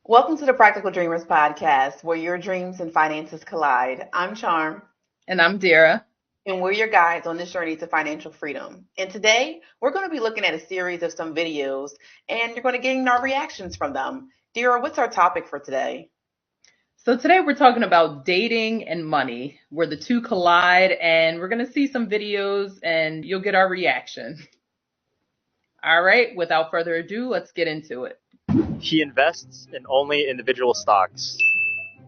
Welcome to the Practical Dreamers podcast, where your dreams and finances collide. I'm Charm, And I'm Dira. and we're your guides on this journey to financial freedom. And today, we're going to be looking at a series of some videos, and you're going to gain our reactions from them. Dira, what's our topic for today? So today we're talking about dating and money, where the two collide, and we're going to see some videos and you'll get our reaction. All right, without further ado, let's get into it. He invests in only individual stocks.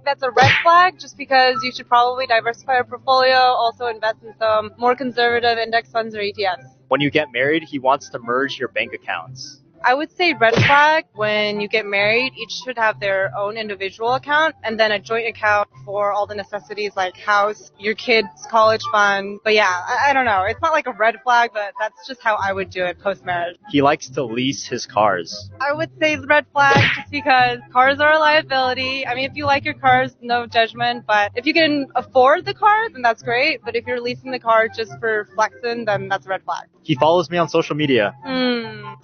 That's a red flag just because you should probably diversify your portfolio, also invest in some more conservative index funds or ETFs. When you get married, he wants to merge your bank accounts. I would say red flag when you get married, each should have their own individual account and then a joint account for all the necessities like house, your kids' college fund. But yeah, I don't know. It's not like a red flag, but that's just how I would do it post-marriage. He likes to lease his cars. I would say red flag just because cars are a liability. I mean, if you like your cars, no judgment. But if you can afford the car, then that's great. But if you're leasing the car just for flexing, then that's a red flag. He follows me on social media.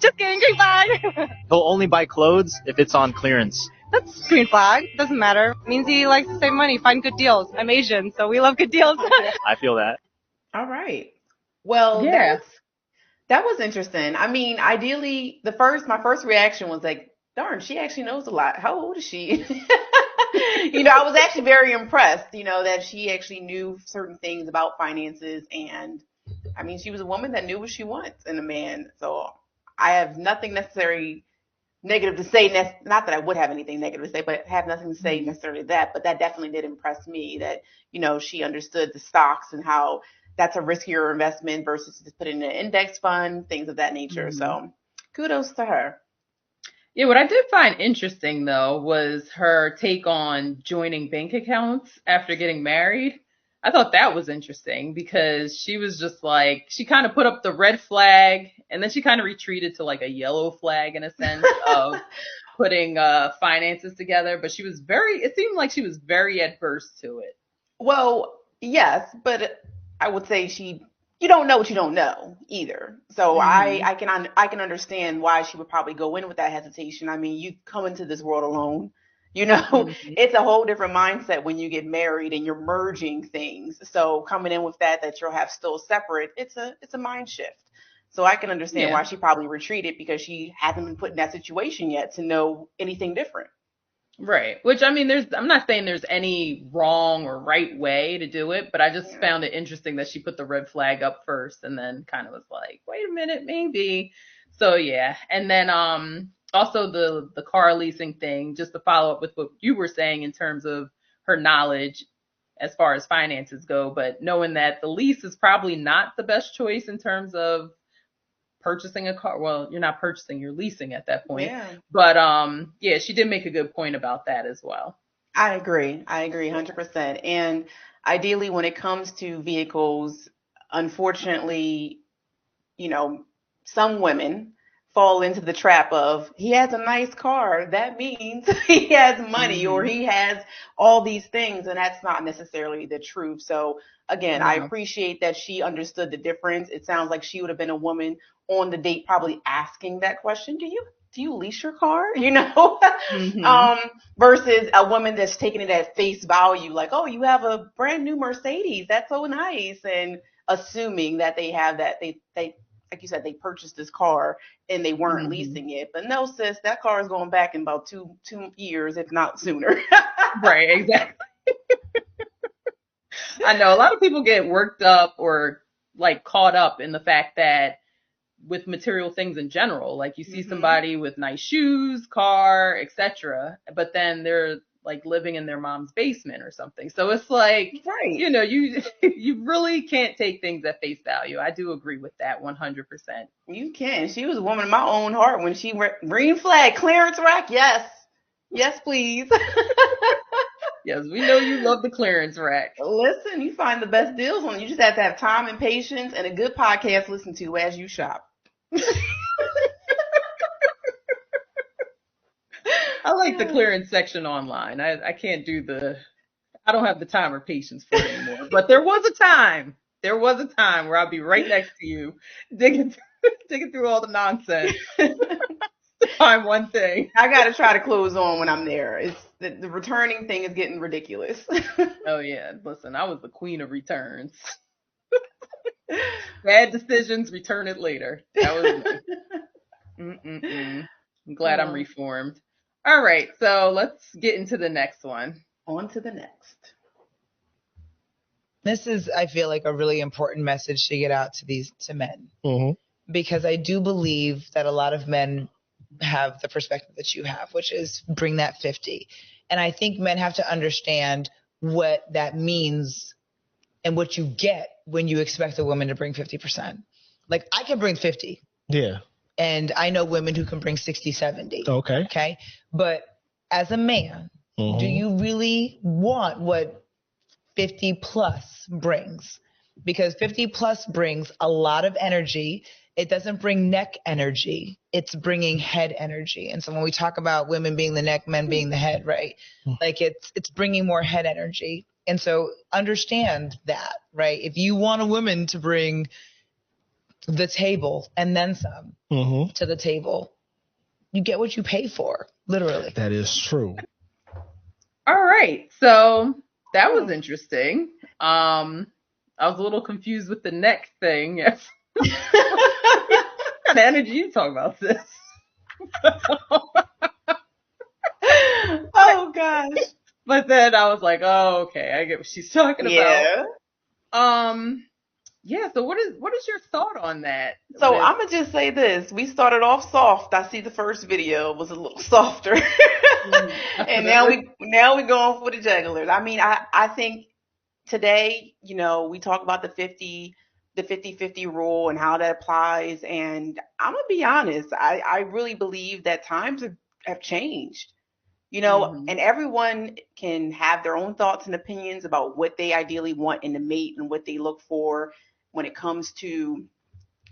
Just kidding, green flag. He'll only buy clothes if it's on clearance. That's green flag. Doesn't matter. Means he likes to save money, find good deals. I'm Asian, so we love good deals. I feel that. All right. Well, Yeah. that was interesting. I mean, ideally, my first reaction was like, darn, she actually knows a lot. How old is she? I was actually very impressed, that she actually knew certain things about finances. And I mean, she was a woman that knew what she wants in a man. So I have nothing necessarily negative to say. Not that I would have anything negative to say, but have nothing to say necessarily that. But that definitely did impress me that, she understood the stocks and how that's a riskier investment versus just putting in an index fund, things of that nature. So kudos to her. Yeah, what I did find interesting though was her take on joining bank accounts after getting married. I thought that was interesting because she was just like, she kind of put up the red flag and then she kind of retreated to like a yellow flag in a sense of putting finances together. But it seemed like she was very adverse to it. Well, yes, but I would say you don't know what you don't know either. So I can understand why she would probably go in with that hesitation. I mean, you come into this world alone. It's a whole different mindset when you get married and you're merging things. So coming in with that you'll have still separate, it's a mind shift. So I can understand why she probably retreated because she hasn't been put in that situation yet to know anything different. Right. Which, I mean, I'm not saying there's any wrong or right way to do it, but I just found it interesting that she put the red flag up first and then kind of was like, wait a minute, maybe. So yeah. And then, also the car leasing thing, just to follow up with what you were saying in terms of her knowledge as far as finances go, but knowing that the lease is probably not the best choice in terms of purchasing a car. Well, you're not purchasing, you're leasing at that point. Yeah. But yeah, she did make a good point about that as well. I agree 100%. And ideally, when it comes to vehicles, unfortunately, some women fall into the trap of he has a nice car. That means he has money or he has all these things. And that's not necessarily the truth. So again, I appreciate that she understood the difference. It sounds like she would have been a woman on the date probably asking that question. Do you lease your car? Versus a woman that's taking it at face value, like, oh, you have a brand new Mercedes. That's so nice. And assuming that they have that, they like you said, they purchased this car and they weren't leasing it. But no, sis, that car is going back in about two years, if not sooner. Right, exactly. I know a lot of people get worked up or like caught up in the fact that with material things in general, like you see somebody with nice shoes, car, etc., but then they're like living in their mom's basement or something. So it's like, right. You really can't take things at face value. I do agree with that 100%. You can. She was a woman of my own heart when she green flag clearance rack. Yes, please. Yes, we know you love the clearance rack. Listen, you find the best deals on it. You just have to have time and patience and a good podcast to listen to as you shop. I like the clearance section online. I can't I don't have the time or patience for it anymore. But there was a time where I'll be right next to you digging through all the nonsense. find one thing. I got to try to close on when I'm there. It's the returning thing is getting ridiculous. Oh yeah, listen, I was the queen of returns. Bad decisions, return it later. That was me. I'm glad I'm reformed. All right, so let's get into the next one. On to the next. This is, I feel like, a really important message to get out to men. Because I do believe that a lot of men have the perspective that you have, which is bring that 50. And I think men have to understand what that means and what you get when you expect a woman to bring 50%. Like, I can bring 50. Yeah. And I know women who can bring 60, 70. Okay. But as a man, do you really want what 50 plus brings? Because 50 plus brings a lot of energy. It doesn't bring neck energy. It's bringing head energy. And so when we talk about women being the neck, men being the head, right? Like it's bringing more head energy. And so understand that, right? If you want a woman to bring the table and then some to the table, you get what you pay for, literally. That is true. All right, so that was interesting. I was a little confused with the neck thing. What kind of energy you talking about, sis? Oh gosh. But then I was like, oh, okay, I get what she's talking about. Yeah, so what is your thought on that? So I'm gonna just say this. We started off soft. I see the first video was a little softer. And now we're going for the jugglers. I mean, I think today, we talk about the 50-50 rule and how that applies. And I'm gonna be honest, I really believe that times have changed. And everyone can have their own thoughts and opinions about what they ideally want in a mate and what they look for when it comes to,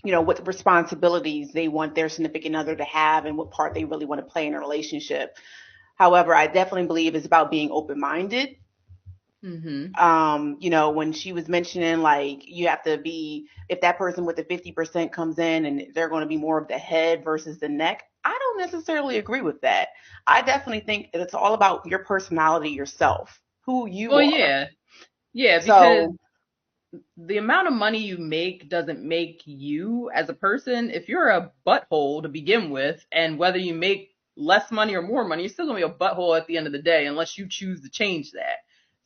what responsibilities they want their significant other to have and what part they really want to play in a relationship. However, I definitely believe it's about being open-minded. When she was mentioning, like, you have to be, if that person with the 50% comes in and they're going to be more of the head versus the neck, I don't necessarily agree with that. I definitely think that it's all about your personality, yourself, who you are. Yeah, because the amount of money you make doesn't make you as a person. If you're a butthole to begin with, and whether you make less money or more money, you're still going to be a butthole at the end of the day unless you choose to change that.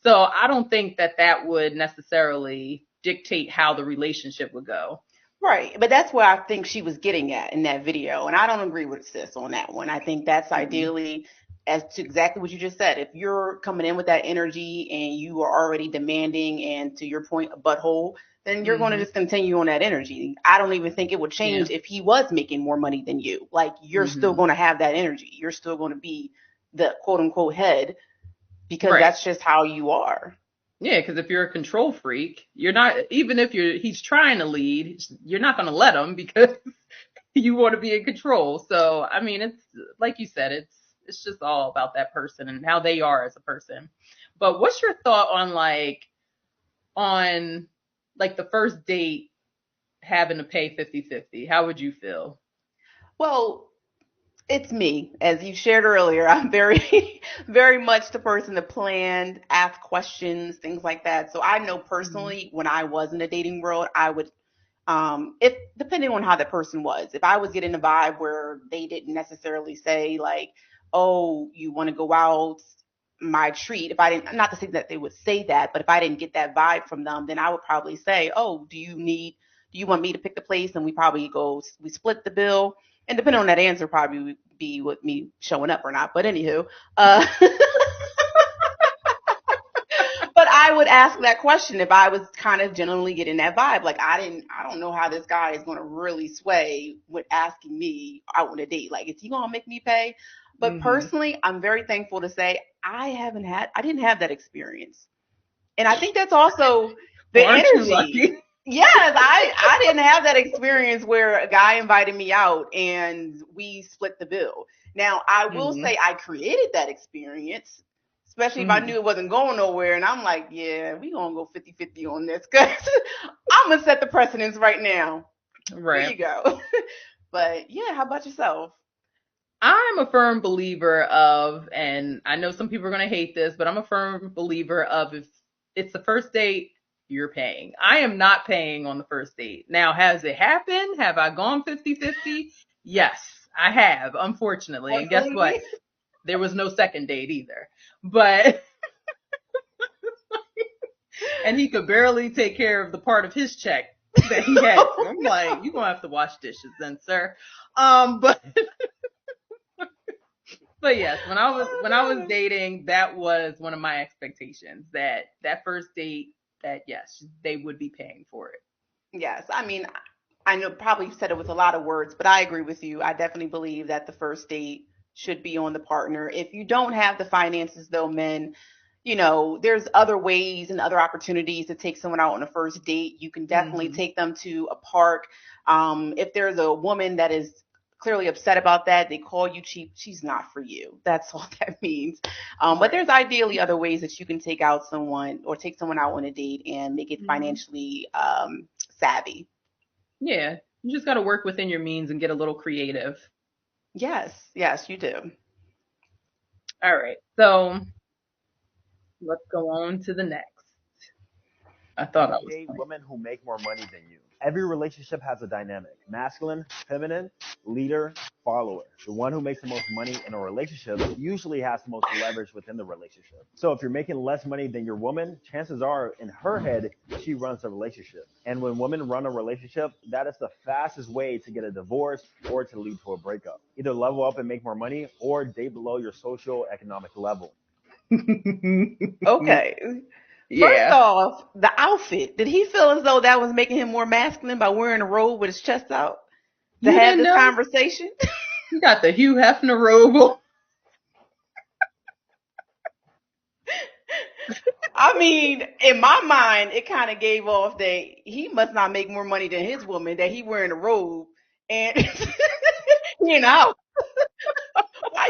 So I don't think that would necessarily dictate how the relationship would go. Right. But that's where I think she was getting at in that video. And I don't agree with sis on that one. I think that's ideally, as to exactly what you just said. If you're coming in with that energy and you are already demanding and, to your point, a butthole, then you're going to just continue on that energy. I don't even think it would change if he was making more money than you. Like, you're still going to have that energy. You're still going to be the quote unquote head, because that's just how you are. Yeah, because if you're a control freak, you're not, even if he's trying to lead, you're not going to let him because you want to be in control. So, I mean, it's like you said, it's just all about that person and how they are as a person. But what's your thought on the first date having to pay 50-50? How would you feel? Well, it's me. As you shared earlier, I'm very, very much the person to plan, ask questions, things like that. So I know personally, when I was in the dating world, I would, if depending on how the person was, if I was getting a vibe where they didn't necessarily say like, oh, you want to go out, my treat. If I didn't, not to say that they would say that, but if I didn't get that vibe from them, then I would probably say, oh, do you want me to pick the place? And we split the bill. And depending on that answer, probably would be with me showing up or not. But anywho, but I would ask that question if I was kind of genuinely getting that vibe. Like, I don't know how this guy is going to really sway with asking me out on a date. Like, is he going to make me pay? But personally, I'm very thankful to say I didn't have that experience. And I think that's also the energy. Yes, I didn't have that experience where a guy invited me out and we split the bill. Now, I will say I created that experience, especially if I knew it wasn't going nowhere. And I'm like, yeah, we going to go 50-50 on this because I'm going to set the precedence right now. Right. There you go. But yeah, how about yourself? I'm a firm believer of, and I know some people are going to hate this, but I'm a firm believer of if it's the first date, you're paying. I am not paying on the first date. Now, has it happened? Have I gone 50-50? Yes, I have, unfortunately. And guess what? There was no second date either. But, and he could barely take care of the part of his check that he had. So I'm like, you're going to have to wash dishes then, sir. But yes, when I was dating, that was one of my expectations, that first date, that yes, they would be paying for it. Yes, I mean, I know probably said it with a lot of words, but I agree with you. I definitely believe that the first date should be on the partner. If you don't have the finances, though, men, there's other ways and other opportunities to take someone out on a first date. You can definitely take them to a park. If there's a woman that is clearly upset about that, they call you cheap, she's not for you. That's all that means. But there's ideally other ways that you can take someone out on a date and make it financially savvy. Yeah, you just got to work within your means and get a little creative. Yes, you do. All right, so let's go on to the next. I thought I was date women who make more money than you. Every relationship has a dynamic: masculine, feminine, leader, follower. The one who makes the most money in a relationship usually has the most leverage within the relationship. So if you're making less money than your woman, chances are in her head, she runs the relationship. And when women run a relationship, that is the fastest way to get a divorce or to lead to a breakup. Either level up and make more money or date below your social economic level. Okay. First off, the outfit. Did he feel as though that was making him more masculine by wearing a robe with his chest out to have this conversation? You got the Hugh Hefner robe. I mean, in my mind, it kind of gave off that he must not make more money than his woman, that he wearing a robe. And, why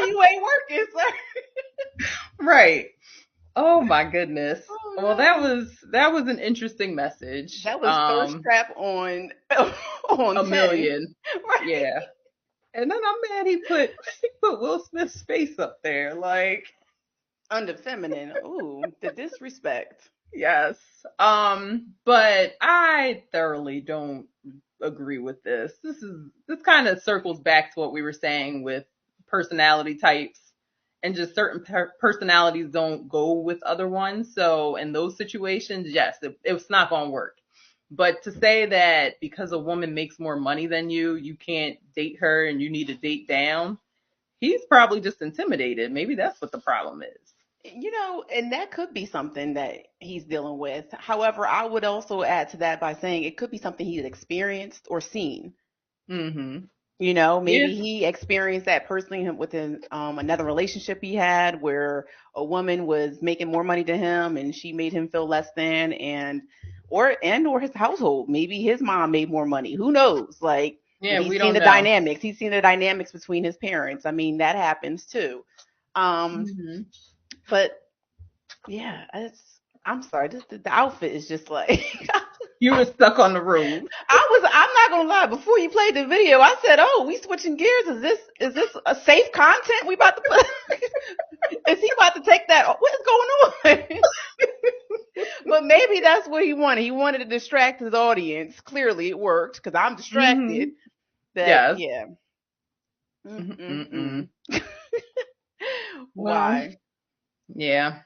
you ain't working, sir? Right. Oh my goodness. Oh, no. Well, that was an interesting message. That was thirst trap on a 10. Million. Right. Yeah. And then I'm mad he put Will Smith's face up there, like under feminine. Ooh, the disrespect. Yes. But I thoroughly don't agree with this. This kind of circles back to what we were saying with personality types. And just certain personalities don't go with other ones. So in those situations, yes, it's not going to work. But to say that because a woman makes more money than you, you can't date her and you need to date down, he's probably just intimidated. Maybe that's what the problem is. And that could be something that he's dealing with. However, I would also add to that by saying it could be something he's experienced or seen. Mm-hmm. Maybe he experienced that personally within another relationship he had where a woman was making more money than him and she made him feel less than, or his household. Maybe his mom made more money. Who knows? Like, he's seen the dynamics. He's seen the dynamics between his parents. I mean, that happens too. But yeah, I'm sorry. The outfit is just like. You were stuck on the road. I'm not gonna lie. Before you played the video, I said, "Oh, we switching gears. Is this a safe content we about to put? Is he about to take that? What is going on?" But maybe that's what he wanted. He wanted to distract his audience. Clearly, it worked because I'm distracted. Yes. Yeah. Why? Yeah.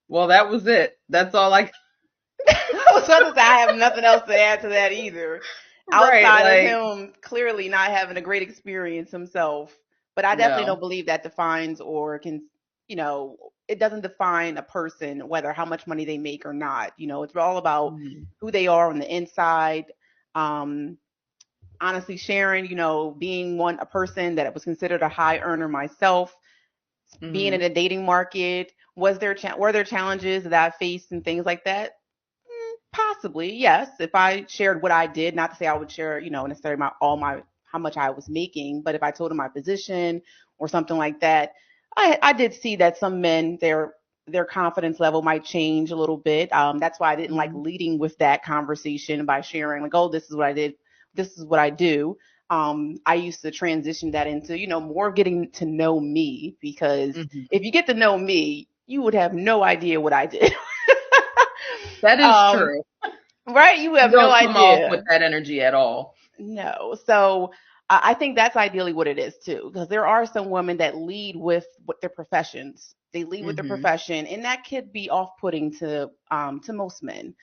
Well, that was it. That's all I. I have nothing else to add to that either. Outside of him clearly not having a great experience himself. But I definitely don't believe that defines or can, it doesn't define a person whether how much money they make or not. It's all about who they are on the inside. Honestly, Sharon, being a person that was considered a high earner myself, being in a dating market, were there challenges that I faced and things like that? Possibly, yes. If I shared what I did, not to say I would share, necessarily how much I was making, but if I told them my position or something like that, I did see that some men, their confidence level might change a little bit. That's why I didn't like leading with that conversation by sharing like, oh, this is what I did, this is what I do. I used to transition that into, more getting to know me, because if you get to know me, you would have no idea what I did. That is true. Right? You have no don't come idea. off with that energy at all. No. So I think that's ideally what it is too, because there are some women that lead with their professions. They lead with their profession, and that could be off-putting to most men.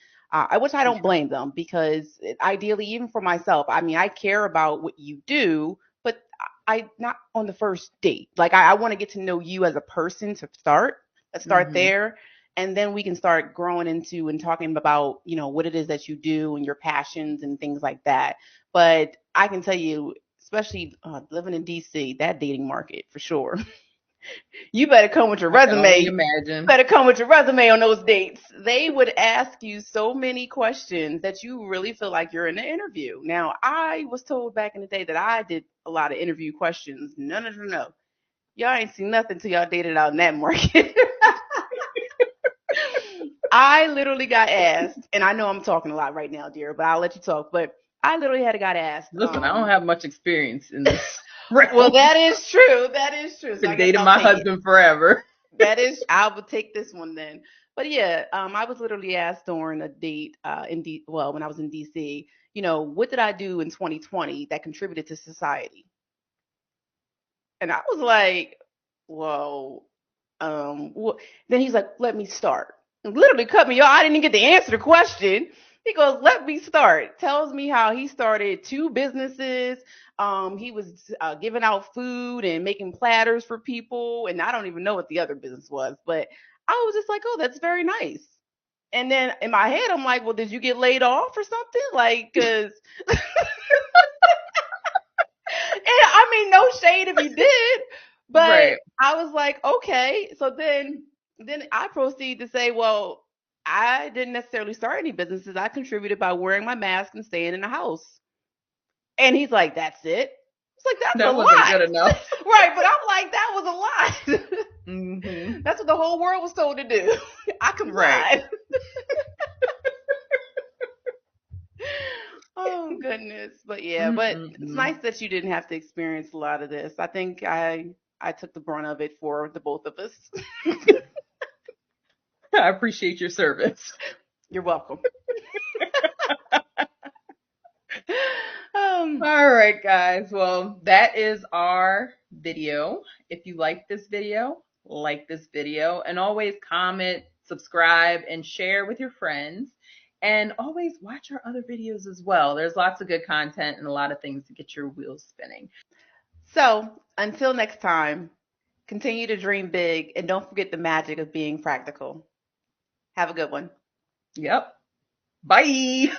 Which I don't blame them, because ideally, even for myself, I mean, I care about what you do, but I not on the first date. Like I want to get to know you as a person to start. Let's start there. And then we can start growing into and talking about, what it is that you do and your passions and things like that. But I can tell you, especially living in DC, that dating market for sure. You better come with your resume. Imagine. Better come with your resume on those dates. They would ask you so many questions that you really feel like you're in an interview. Now, I was told back in the day that I did a lot of interview questions. No. Y'all ain't seen nothing till y'all dated out in that market. I literally got asked, and I know I'm talking a lot right now, dear, but I'll let you talk. But I literally got asked. Listen, I don't have much experience in this. Well, that is true. That is true. I've been dating my husband forever. I would take this one then. But yeah, I was literally asked during a date when I was in DC, what did I do in 2020 that contributed to society? And I was like, well, then he's like, let me start. And literally cut me off. I didn't even get to answer the question. He goes, let me start. Tells me how he started 2 businesses. He was giving out food and making platters for people. And I don't even know what the other business was, but I was just like, oh, that's very nice. And then in my head, I'm like, well, did you get laid off or something? Like, cause, and I mean, no shade if you did, but right. I was like, okay. So then I proceed to say, well, I didn't necessarily start any businesses. I contributed by wearing my mask and staying in the house. And he's like, that's it. It's like, that's a lot. That wasn't good enough. Right. But I'm like, that was a lot. That's what the whole world was told to do. I complied. Right. Oh, goodness. But yeah, but it's nice that you didn't have to experience a lot of this. I think I took the brunt of it for the both of us. I appreciate your service. You're welcome. All right, guys. Well, that is our video. If you like this video, and always comment, subscribe, and share with your friends. And always watch our other videos as well. There's lots of good content and a lot of things to get your wheels spinning. So until next time, continue to dream big and don't forget the magic of being practical. Have a good one. Yep. Bye.